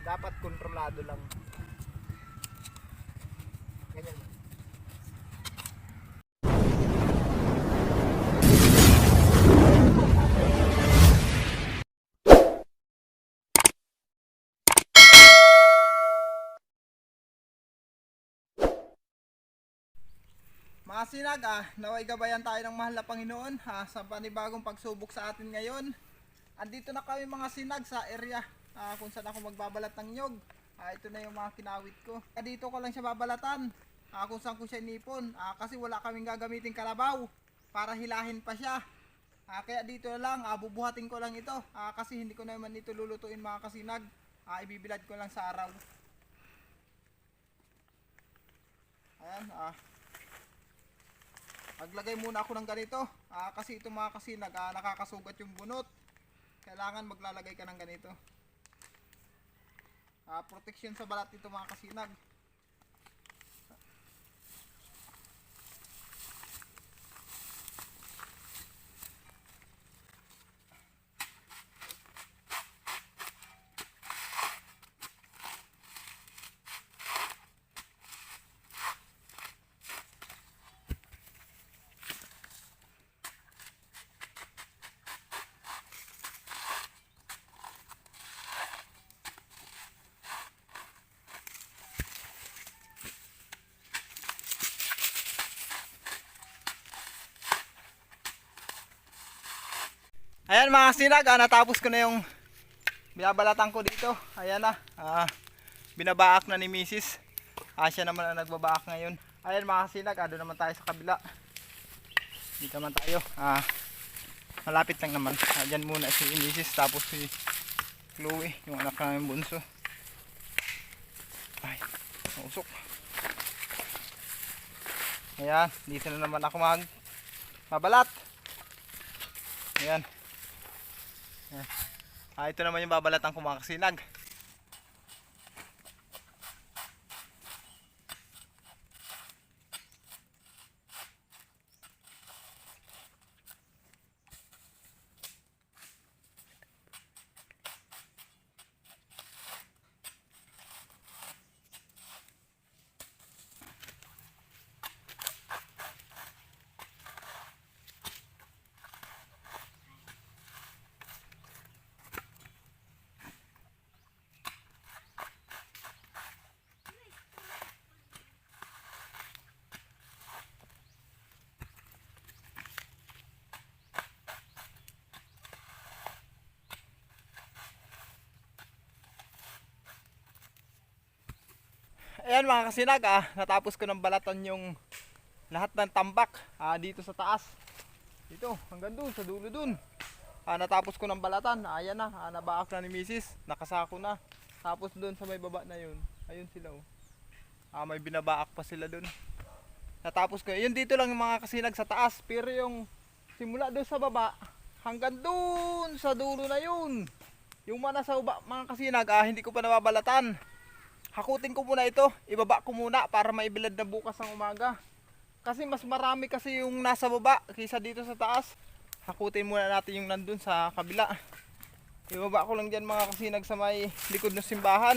Dapat kontrolado lang. Ganyan. Mga sinag, naway gabayan tayo ng mahal na Panginoon sa panibagong pagsubok sa atin ngayon. Andito na kami mga sinag sa area kung saan ako magbabalat ng nyog. Ito na yung mga kinawit ko. Dito ko lang siya babalatan kung saan ko siya inipon kasi wala kaming gagamitin kalabaw para hilahin pa siya. Kaya dito na lang, bubuhatin ko lang ito kasi hindi ko naman ito lulutuin mga kasinag. Ibibilad ko lang sa araw. Ayan, maglagay muna ako ng ganito kasi ito mga kasinag nakakasugat yung bunot. Kailangan maglalagay ka ng ganito. Protection sa balat ito mga kasinag. Ayan mga sinag, natapos ko na yung binabalatan ko dito. Ayan na, binabaak na ni Mrs. Siya naman ang nagbabaak ngayon. Ayan mga sinag, doon naman tayo sa kabila. Dito naman tayo, malapit lang naman. Diyan muna si Mrs. tapos si Chloe, yung anak namin bunso. Ay, mausok. Ayan, dito na naman ako magbabalat. Ayan. Ito naman yung babalatan ko mga kasinag. Ayan mga kasinag, natapos ko ng balatan yung lahat ng tambak dito sa taas. Dito, hanggang dun, sa dulo dun. Natapos ko ng balatan, ayan na, nabaak na ni Mrs. Nakasako na. Tapos dun sa may baba na yun, ayun sila may binabaak pa sila dun. Natapos ko, yun dito lang yung mga kasinag sa taas. Pero yung simula dun sa baba, hanggang dun sa dulo na yun. Yung mana sa baba mga kasinag, hindi ko pa nababalatan. Hakutin ko muna ito, ibaba ko muna para maibilad na bukas ng umaga. Kasi mas marami kasi yung nasa baba kaysa dito sa taas. Hakutin muna natin yung nandun sa kabila. Ibaba ko lang dyan mga kasinag sa may likod ng simbahan.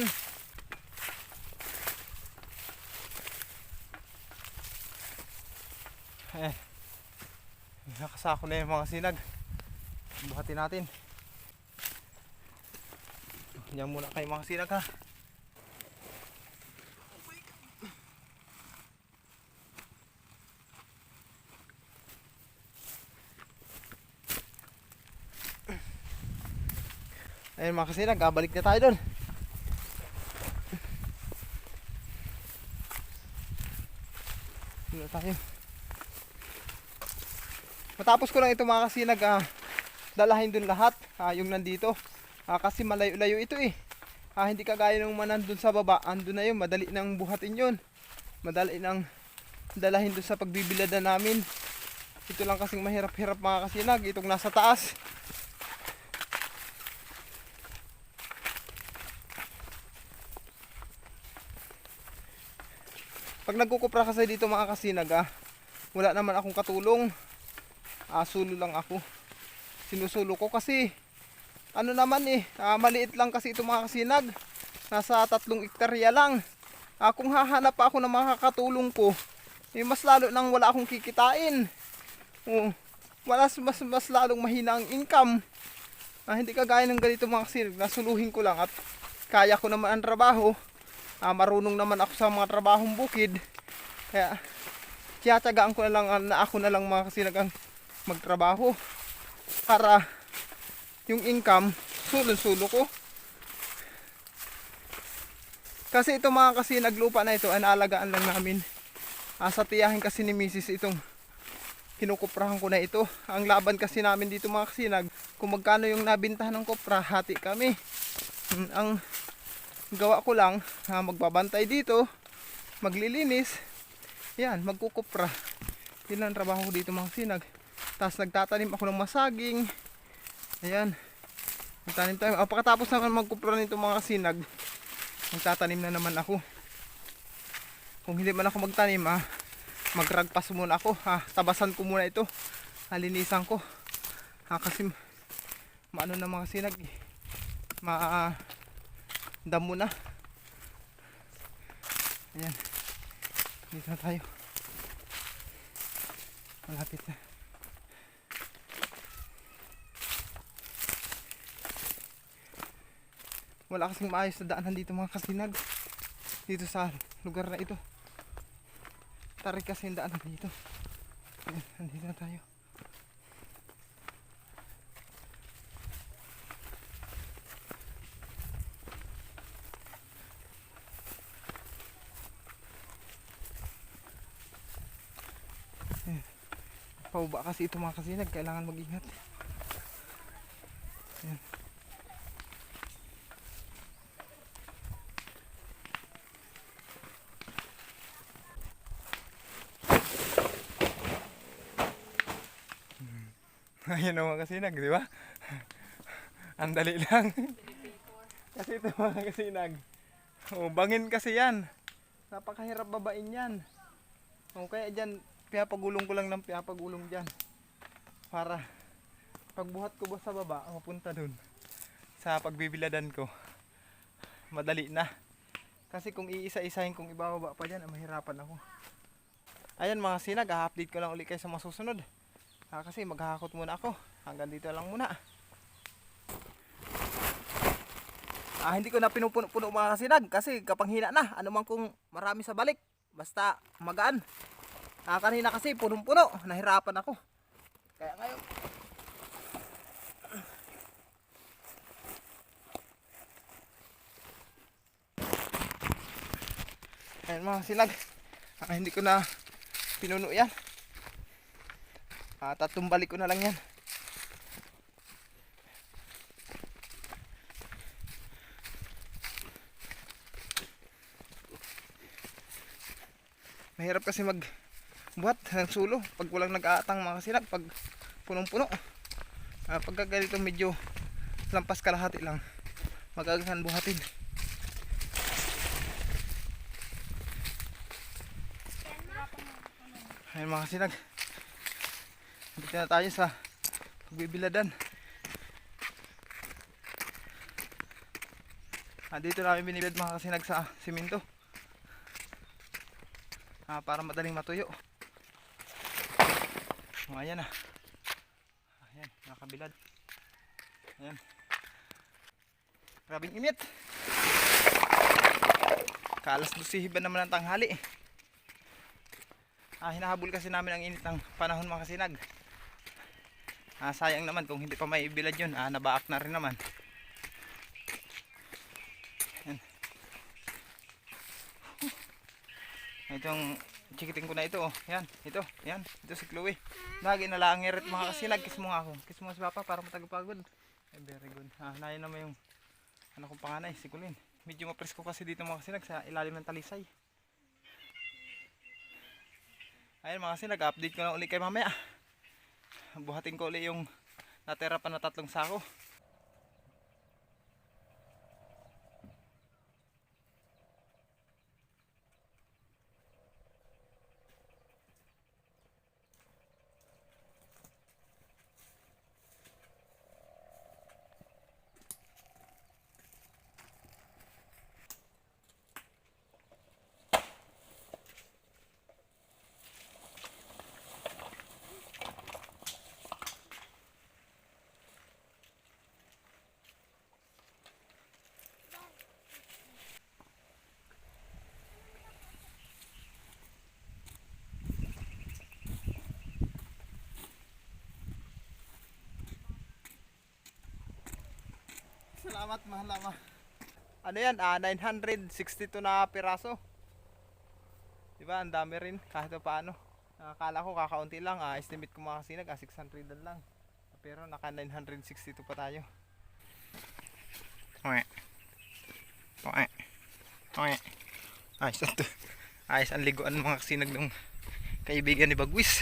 Ayan. Nakasako na yung mga sinag. Buhatin natin. Diyan muna kayo mga sinag ha. Ayun mga kasinag, balik na tayo doon. Doon tayo. Matapos ko lang ito mga kasinag, dalahin doon lahat, yung nandito. Kasi malayo-layo ito hindi kagaya nung manandun sa baba, andun na yun, madali nang buhatin yun. Madali nang dalahin doon sa pagbibiladan namin. Ito lang kasing mahirap-hirap mga kasinag, itong nasa taas. Pag nagkukupra kasi dito mga kasinag, wala naman akong katulong. Sulo lang ako. Sinusulo ko kasi ano naman maliit lang kasi ito mga kasinag. nasa 3 hektarya lang. Kung hahanap ako ng makakatulong ko, mas lalo nang wala akong kikitain. Mas lalong mahina ang income. Hindi kagaya ng ganito mga kasinag, nasuluhin ko lang at kaya ko naman ang trabaho. Marunong naman ako sa mga trabahong bukid. Kaya tiyatsagaan ko na lang na ako na lang mga kasinag ang magtrabaho para yung income sulong-sulo ko. Kasi ito mga kasinag, lupa na ito ay naalagaan lang namin. Sa tiyahin kasi ni Mrs. itong kinukuprahan ko na ito. Ang laban kasi namin dito mga kasinag, kung magkano yung nabintahan ng kopra, hati kami. Ang gawa ko lang, magbabantay dito, maglilinis, yan, magkukupra. Yun ang trabaho ko dito mga kasinag. Tapos nagtatanim ako ng masaging. Ayan, magtanim tayo. Pagkatapos naman magkupra nito mga kasinag, magtatanim na naman ako. Kung hindi man ako magtanim, magragpas muna ako. Tabasan ko muna ito, linisan ko. Kasi maano na mga sinag, damo na. Ayan, dito na tayo, malapit na. Wala kasing maayos na daanan dito mga kasinag, dito sa lugar na ito. Tarik kasi yung daanan dito. Ayan, nandito na tayo. Ayan, pababa kasi ito mga kasinag, kailangan mag-ingat. Ayan. Ayan o mga kasinag, di ba? Ang dali lang. Kasi ito mga kasinag, bangin kasi yan. Napakahirap babain yan. Kaya dyan, pinapagulong ko lang ng pinapagulong dyan. Para pagbuhat ko ba sa baba, mapunta dun sa pagbibiladan ko, madali na. Kasi kung iisa-isahin kong ibababa pa dyan, mahirapan ako. Ayan mga kasinag, update ko lang ulit kayo sa mga susunod. Kasi maghahakot muna ako. Hanggang dito lang muna. Hindi ko na pinupuno mga kasinag kasi kapag hina na, ano man kung marami sa balik, basta magaan. Kanina kasi punong-puno, nahirapan ako. Kaya ngayon, ayan mga kasinag, hindi ko na pinuno yan. Tatlong balik ko na lang yan. Mahirap kasi magbuhat ng sulo pag walang nag-aatang mga kasinag, pag punong-puno. Pagka ganito medyo lampas kalahati lang, magagahan buhatin. Ayan mga kasinag, dito na tayo sa pagbibiladan. Dito namin binibilad mga kasinag sa simento, para madaling matuyo. Ayan na. Ayan, nakabilad. Ayan. Grabing init. Kaalas 12 ba naman ang tanghali. Hinahabol kasi namin ang init ng panahon mga kasinag. Sayang naman kung hindi pa may ibilad yun, nabaak na rin naman. Ayan. Itong chikiting ko na ito, yan, ito si Chloe. Lagi na lang ngirit mga kasinag, kiss mo nga ako. Kiss mo si Papa para matagapagod. Very good. Nayan naman yung ano kong panganay, si Kulin. Medyo mapresko kasi dito mga kasinag sa ilalim ng talisay. Ayan mga kasinag, update ko na ulit kay mamaya. Buhatin ko ulit yung natira pa na 3 sako. Salamat, mahalama. Ano yan? 962 na piraso. Diba? Ang dami rin kahit paano. Akala ko kakaunti lang. Estimate ko mga kasinag 600 lang. Pero naka 962 pa tayo. Okay. Okay. Okay. Ayos ito. Ayos ang liguan mga kasinag ng kaibigan ni Bagwis.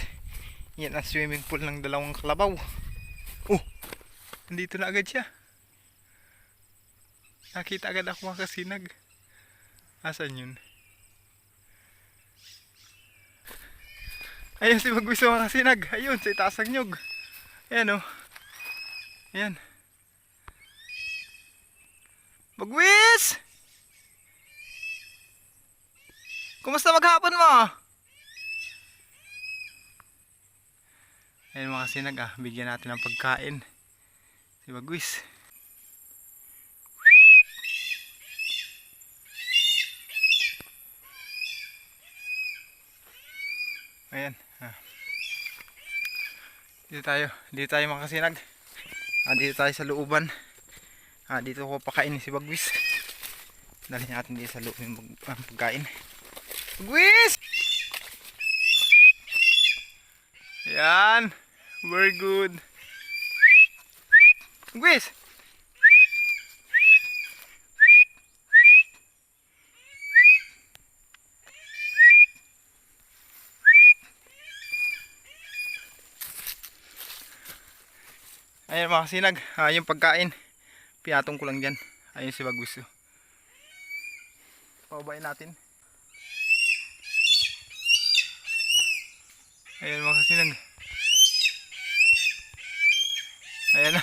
Yan ang swimming pool ng dalawang kalabaw. Oh! Nandito na agad siya. Nakita agad ako mga kasinag. Asan yun? Ayun si Bagwis mga kasinag. Ayun sa itaas ng nyug. Ayan o. Ayan. Bagwis! Kumusta maghapon mo? Ayun mga kasinag bigyan natin ng pagkain. Si Bagwis. Ayan. Dito tayo mga kasinag. Dito tayo sa looban. Dito ko pakain si Bagwis. Dali natin dito sa loob yung pagkain. Bagwis! Ayan. Very good. Bagwis! Ayan mga kasinag, yung pagkain pinatong ko lang dyan. Ayun si Bagwis. Pababain natin. Ayan mga kasinag. Ayan.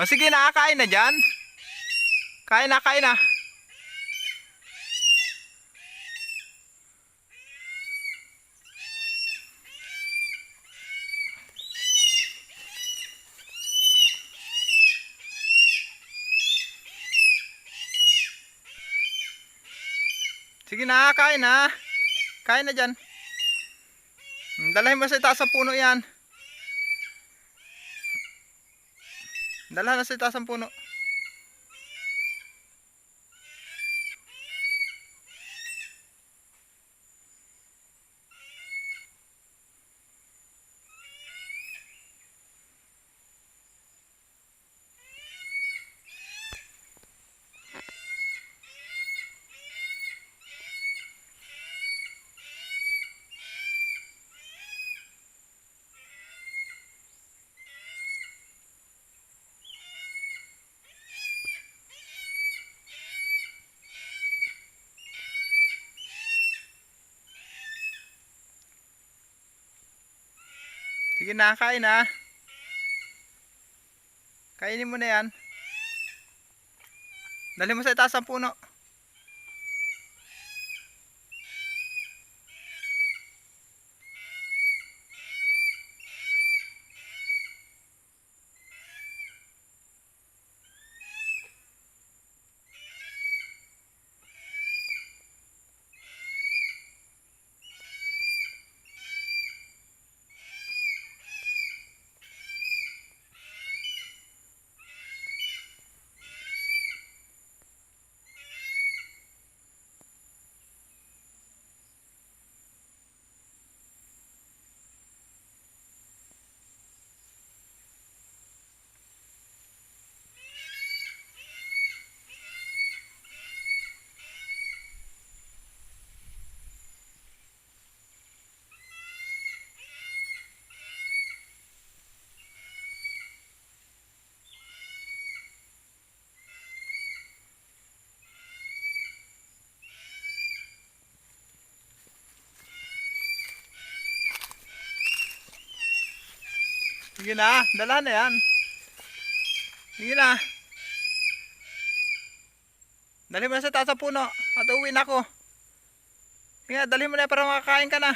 O sige, nakakain na dyan. Kain na, kain na. Sige na, kain na. Kain na dyan. Dalahin mo sa itaas ng puno yan. Dalahan na sa itaas ng puno. Sige na, kain na. Kainin mo na yan. Dali mo sa itaas ng puno. Sige na, dalahan na yan. Sige na. Dali mo na sa taas ng puno at uwi na ako. Sige na, dali mo na para makakain ka na.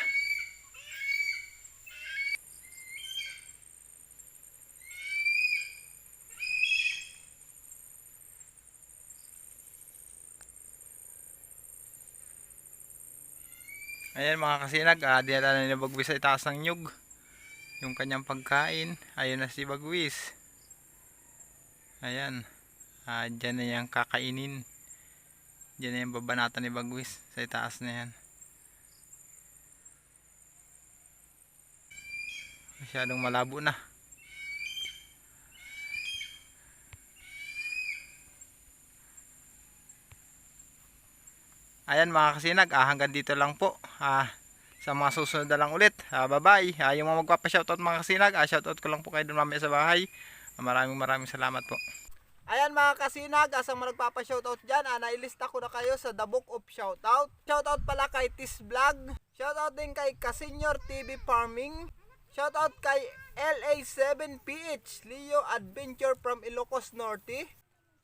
Ayan mga kasinag, dinala na ni Bagwis sa itaas ng nyug yung kanyang pagkain. Ayun na si Bagwis. Ayan. Dyan na yung kakainin. Dyan na yung babanatan ni Bagwis. Sa itaas na yan. Masyadong malabo na. Ayan mga kasinag, hanggang dito lang po. Sa mga susunod na lang ulit. Bye bye. Yung mga magpapa-shoutout mga kasinag, shoutout ko lang po kayo doon mamaya sa bahay. Maraming salamat po. Ayan mga kasinag, sa mga nagpapa-shoutout dyan, nailista ko na kayo sa The Book of Shoutout. Shoutout pala kay Tis Vlog. Shoutout din kay Kasenyor TV Farming. Shoutout kay LA7PH Leo Adventure from Ilocos Norte.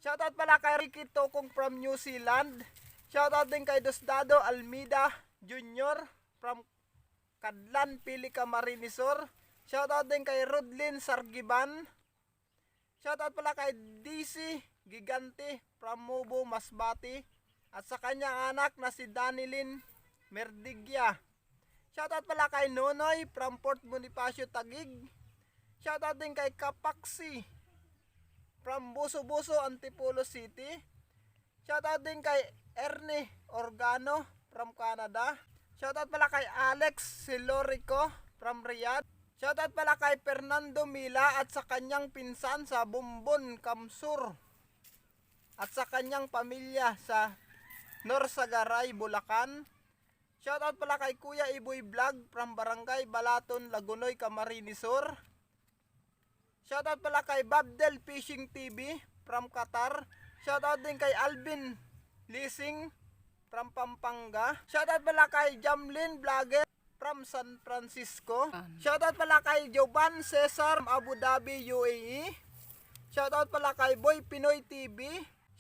Shoutout pala kay Ricky Tokong from New Zealand. Shoutout din kay Diosdado Almeida Jr. from Kadlan, Pilica, Marinisor. Shoutout din kay Rodlin Sargiban. Shoutout pala kay DC Gigante from Mubo, Masbati. At sa kanyang anak na si Danilin Merdigya. Shoutout pala kay Nonoy from Port Bonifacio, Taguig. Shoutout din kay Kapaksi from Buso-Buso, Antipolo City. Shoutout din kay Ernie Organo from Canada. Shoutout pala kay Alex Silorico from Riyadh. Shoutout pala kay Fernando Mila at sa kanyang pinsan sa Bumbon, Kamsur. At sa kanyang pamilya sa Norsagaray, Bulacan. Shoutout pala kay Kuya Iboy Vlog from Barangay Balaton, Lagunoy, Camarines Sur. Shoutout pala kay Babdel Fishing TV from Qatar. Shoutout din kay Alvin Leasing from Pampanga. Shoutout pala kay Jamlin Vlogger from San Francisco. Shoutout pala kay Jovan Cesar from Abu Dhabi, UAE. Shoutout pala kay Boy Pinoy TV.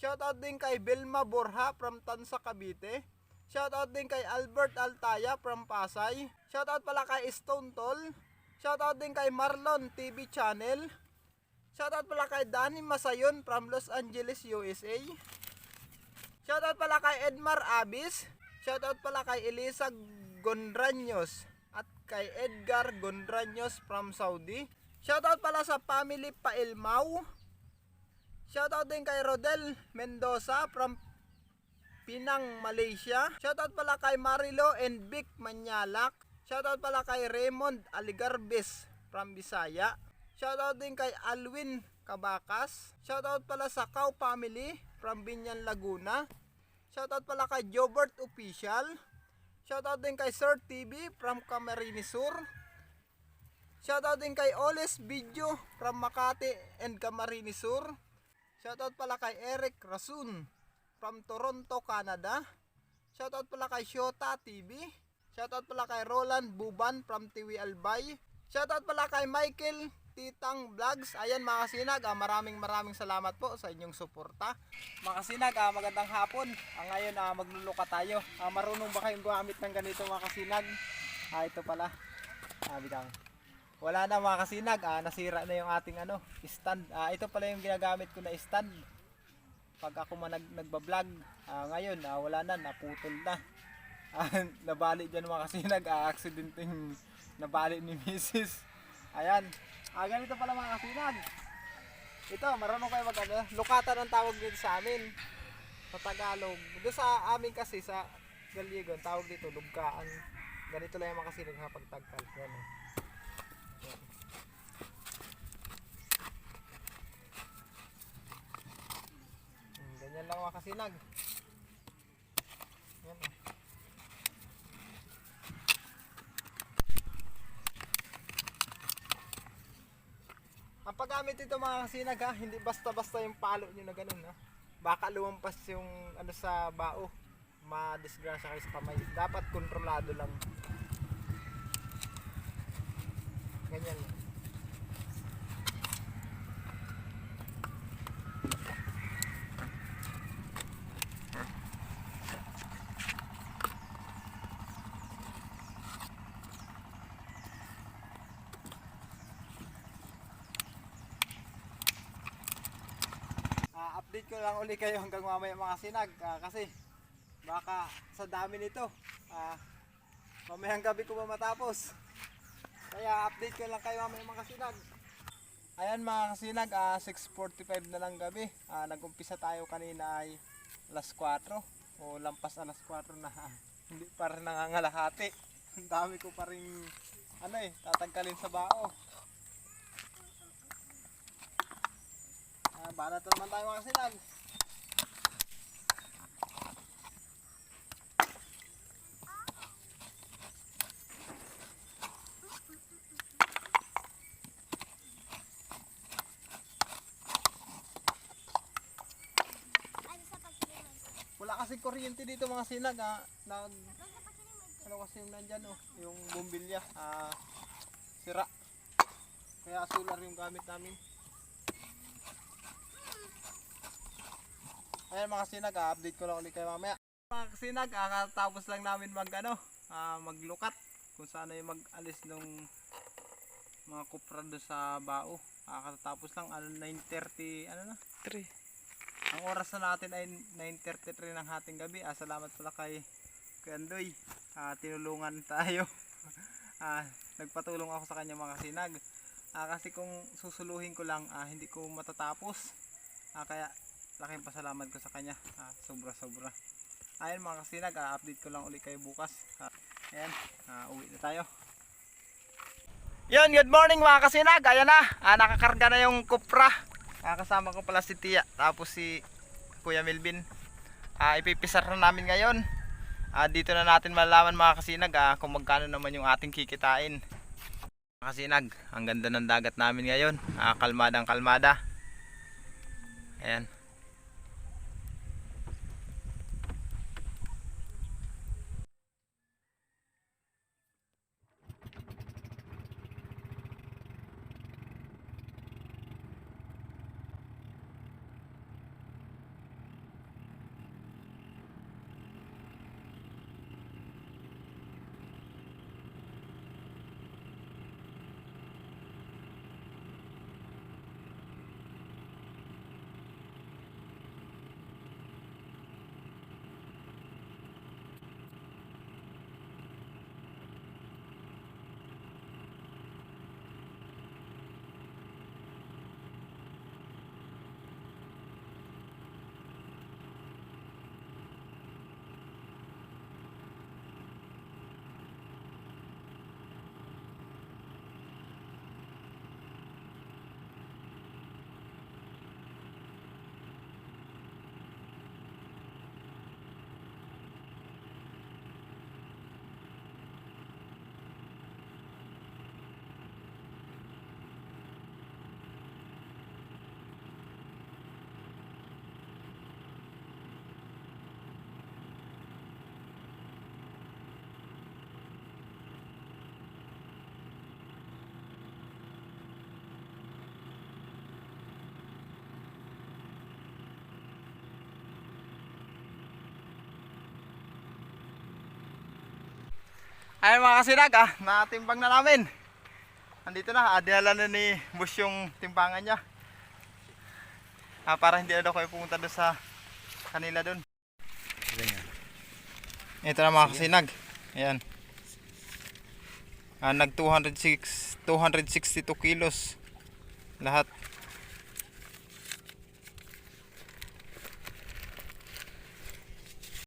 Shoutout din kay Belma Borja from Tansa, Cavite. Shoutout din kay Albert Altaya from Pasay. Shoutout pala kay Stone Toll. Shoutout din kay Marlon TV Channel. Shoutout pala kay Danny Masayon from Los Angeles, USA. Shoutout pala kay Edmar Abis. Shoutout pala kay Elisa Gondraños at kay Edgar Gondraños from Saudi. Shoutout pala sa family Pailmao. Shoutout din kay Rodel Mendoza from Pinang, Malaysia. Shoutout pala kay Marilo and Vic Manyalak. Shoutout pala kay Raymond Aligarbes from Bisaya. Shoutout din kay Alwin Kabakas. Shoutout pala sa Cow Family from Binyan, Laguna. Shoutout pala kay Jobert Official. Shoutout din kay Sir TV from Camarines Sur. Shoutout din kay Oles Video from Makati and Camarines Sur. Shoutout pala kay Eric Rasun from Toronto, Canada. Shoutout pala kay Shota TV. Shoutout pala kay Roland Buban from Tiwi Albay. Shoutout pala kay Michael Titang Vlogs. Ayan mga kasinag, maraming salamat po sa inyong suporta. Mga kasinag, magandang hapon. Ngayon magluluka tayo. Marunong ba kayong gumamit ng ganito mga kasinag? Ito pala. Bitaw. Wala na mga kasinag, nasira na yung ating stand. Ito pala yung ginagamit ko na stand pag ako nagbablog. Ngayon wala na, naputol na. Nabali dyan mga kasinag, accidenting nabali ni Mrs. Ayan. Ganito pala mga kasinag. Ito, marunong kayo lukatan ang tawag dito sa amin. Sa Tagalog. Doon sa amin kasi sa Galigon, tawag dito lugkaan. Ganito lang yung mga kasinag kapag tagkal. Yan. Yan. Ganyan lang mga kasinag. Yan. Ang paggamit ito mga kasinag hindi basta-basta yung palo nyo na ganun baka lumampas yung sa bao, madisgrasya kayo sa kamay. Dapat kontrolado lang. Ganyan. Update ko lang uli kayo hanggang mamaya mga sinag kasi baka sa dami nito mamayang gabi ko ba matapos, kaya update ko lang kayo mamaya mga sinag. Ayan mga kasinag, 6:45 na lang gabi. Nag-umpisa tayo kanina ay alas 4 o lampas alas 4 na. Hindi pa rin nangangalahati. Ang dami ko pa rin tatanggalin sa bao. Banat naman tayo mga kasinag. Wala kasi kuryente dito mga sinag, ano kasi yung nandyan yung bumbilya, sira. Kaya solar yung gamit namin. Ayan mga sinag, update ko lang ulit kayo mamaya. Mga sinag, kakatapos lang namin maglukat kung saan ay mag-alis nung mga kupra doon sa bao. Kakatapos lang, 9:30, 3. Ang oras na natin ay 9:33 ng hating gabi. Salamat pala kay Andoy. Tinulungan tayo. Nagpatulong ako sa kanya mga kasinag. Kasi kung susuluhin ko lang, hindi ko matatapos. Kaya laking pasalamat ko sa kanya. Sobra-sobra. Ayun mga kasinag, update ko lang ulit kayo bukas. Ayan, uwi na tayo. Yun, good morning mga kasinag. Ayan na, nakakarga na yung kupra. Kasama ko pala si Tia, tapos si Kuya Melvin. Ipipisar na namin ngayon. Dito na natin malalaman mga kasinag kung magkano naman yung ating kikitain. Mga kasinag, ang ganda ng dagat namin ngayon. Kalmadang kalmada. Ayan. Ayun mga kasinag, natimbang na namin. Andito na, dinala na ni Bush yung timbangan niya. Para hindi na daw kayo pumunta doon sa kanila doon. Ito na mga kasinag. Ayan. Nag 262 kilos lahat.